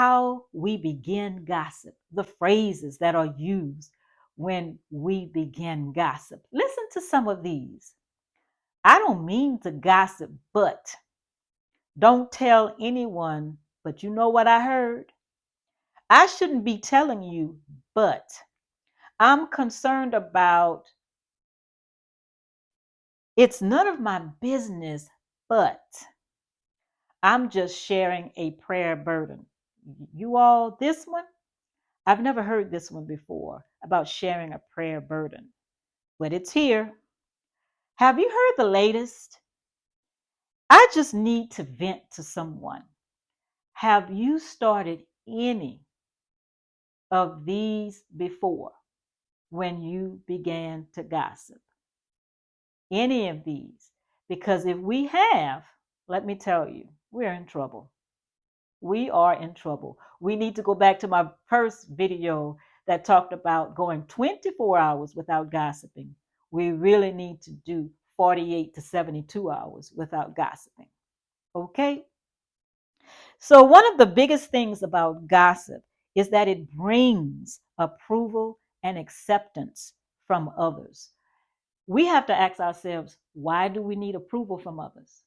how we begin gossip, the phrases that are used when we begin gossip. Listen to some of these. I don't mean to gossip, but don't tell anyone, but you know what I heard? I shouldn't be telling you, but I'm concerned about it's none of my business, but I'm just sharing a prayer burden. You all, this one, I've never heard this one before about sharing a prayer burden, but it's here. Have you heard the latest? I just need to vent to someone. Have you started any of these before when you began to gossip? Any of these? Because if we have, let me tell you, we're in trouble. We are in trouble. We need to go back to my first video that talked about going 24 hours without gossiping. We really need to do 48 to 72 hours without gossiping. Okay? So, one of the biggest things about gossip is that it brings approval and acceptance from others. We have to ask ourselves, why do we need approval from others?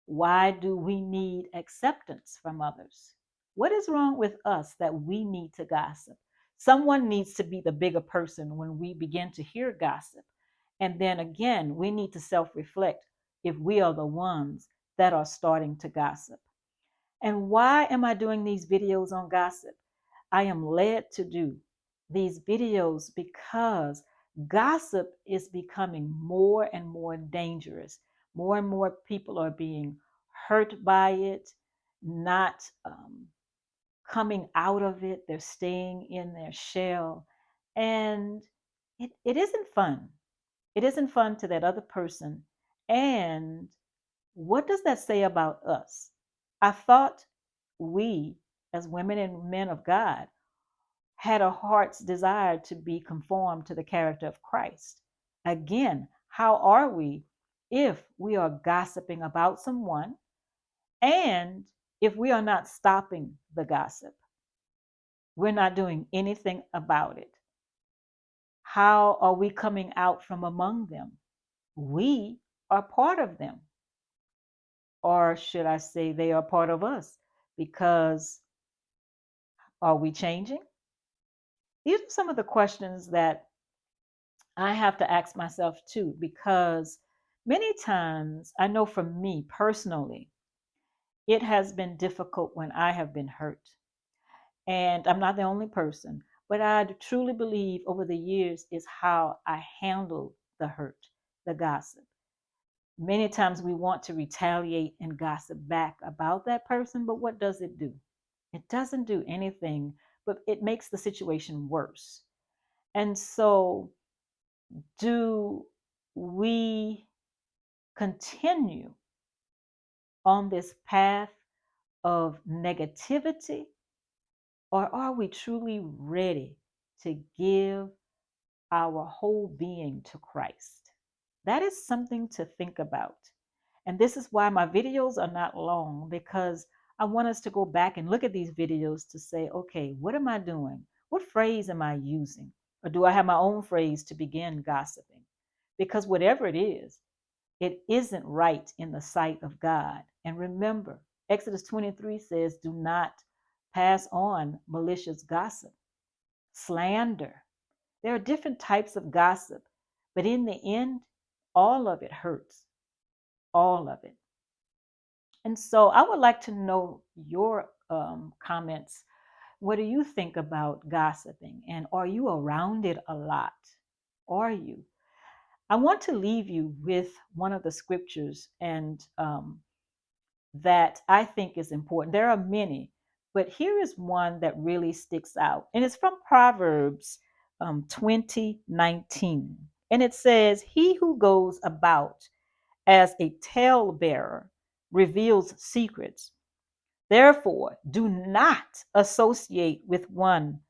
Why do we need acceptance from others? What is wrong with us that we need to gossip? Someone needs to be the bigger person when we begin to hear gossip. And then again, we need to self reflect if we are the ones that are starting to gossip. And why am I doing these videos on gossip? I am led to do these videos because gossip is becoming more and more dangerous. More and more people are being hurt by it, not coming out of it. They're staying in their shell. And it isn't fun. It isn't fun to that other person. And what does that say about us? I thought we, as women and men of God, had a heart's desire to be conformed to the character of Christ. Again, how are we if we are gossiping about someone and if we are not stopping the gossip? We're not doing anything about it. How are we coming out from among them? We are part of them. Or should I say, they are part of us? Because are we changing? These are some of the questions that I have to ask myself too, because many times I know for me personally, it has been difficult when I have been hurt. And I'm not the only person, but I truly believe over the years is how I handle the hurt, the gossip. Many times we want to retaliate and gossip back about that person, but what does it do? It doesn't do anything, but it makes the situation worse. And so, do we continue on this path of negativity, or are we truly ready to give our whole being to Christ? That is something to think about. And this is why my videos are not long, because I want us to go back and look at these videos to say, okay, what am I doing? What phrase am I using? Or do I have my own phrase to begin gossiping? Because whatever it isn't right in the sight of God. And remember, Exodus 23 says, do not pass on malicious gossip, slander. There are different types of gossip, but in the end, all of it hurts, all of it. And so I would like to know your comments. What do you think about gossiping? And are you around it a lot? Are you? I want to leave you with one of the scriptures and that I think is important. There are many, but here is one that really sticks out. And it's from Proverbs 20:19. And it says, he who goes about as a talebearer reveals secrets. Therefore, do not associate with one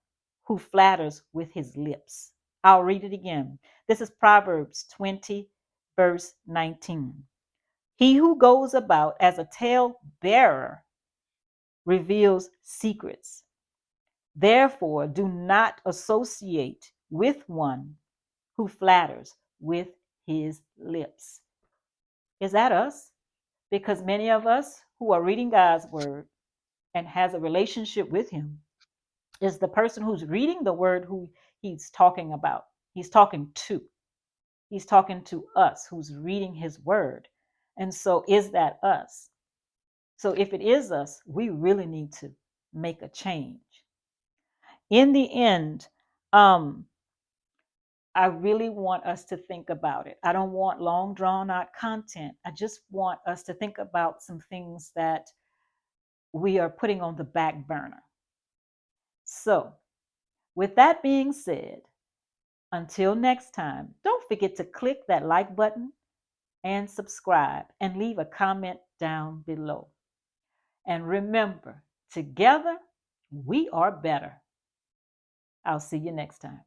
who flatters with his lips. I'll read it again. This is Proverbs 20, verse 19. He who goes about as a tale bearer reveals secrets. Therefore, do not associate with one who flatters with his lips. Is that us? Because many of us who are reading God's word and has a relationship with him is the person who's reading the word who he's talking about. He's talking to. He's talking to us who's reading his word. And so is that us? So if it is us, we really need to make a change. In the end, I really want us to think about it. I don't want long drawn out content. I just want us to think about some things that we are putting on the back burner. So, with that being said, until next time, don't forget to click that like button and subscribe and leave a comment down below. And remember, together we are better. I'll see you next time.